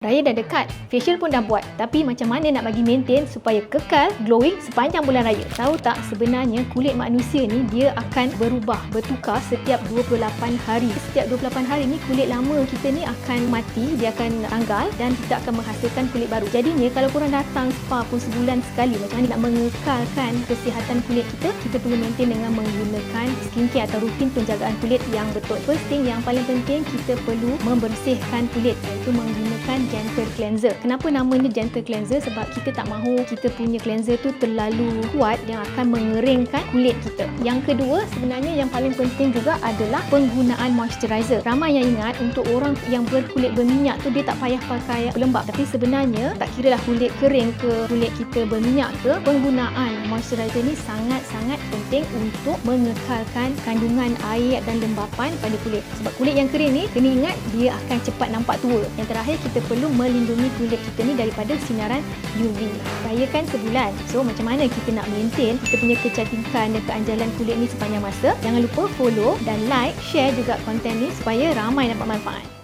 Raya dah dekat, facial pun dah buat. Tapi macam mana nak bagi maintain supaya kekal glowing sepanjang bulan raya? Tahu tak, sebenarnya kulit manusia ni dia akan berubah, bertukar setiap 28 hari. Setiap 28 hari ni kulit lama kita ni akan mati, dia akan tanggal dan kita akan menghasilkan kulit baru. Jadinya kalau korang datang spa pun sebulan sekali, macam mana nak mengekalkan kesihatan kulit kita perlu maintain dengan menggunakan skincare atau rutin penjagaan kulit yang betul. First thing, yang paling penting, kita perlu membersihkan kulit, iaitu menggunakan gentle cleanser. Kenapa namanya gentle cleanser? Sebab kita tak mahu kita punya cleanser tu terlalu kuat yang akan mengeringkan kulit kita. Yang kedua, sebenarnya yang paling penting juga adalah penggunaan moisturizer. Ramai yang ingat untuk orang yang berkulit berminyak tu dia tak payah pakai pelembab. Tapi sebenarnya tak kiralah kulit kering ke kulit kita berminyak ke, penggunaan moisturizer ni sangat-sangat penting untuk mengekalkan kandungan air dan lembapan pada kulit. Sebab kulit yang kering ni, kena ingat dia akan cepat nampak tua. Yang terakhir, kita perlu melindungi kulit kita ni daripada sinaran UV. Raya kan sebulan. So macam mana kita nak maintain kita punya kecantikan dan keanjalan kulit ni sepanjang masa? Jangan lupa follow dan like, share juga konten ni supaya ramai dapat manfaat.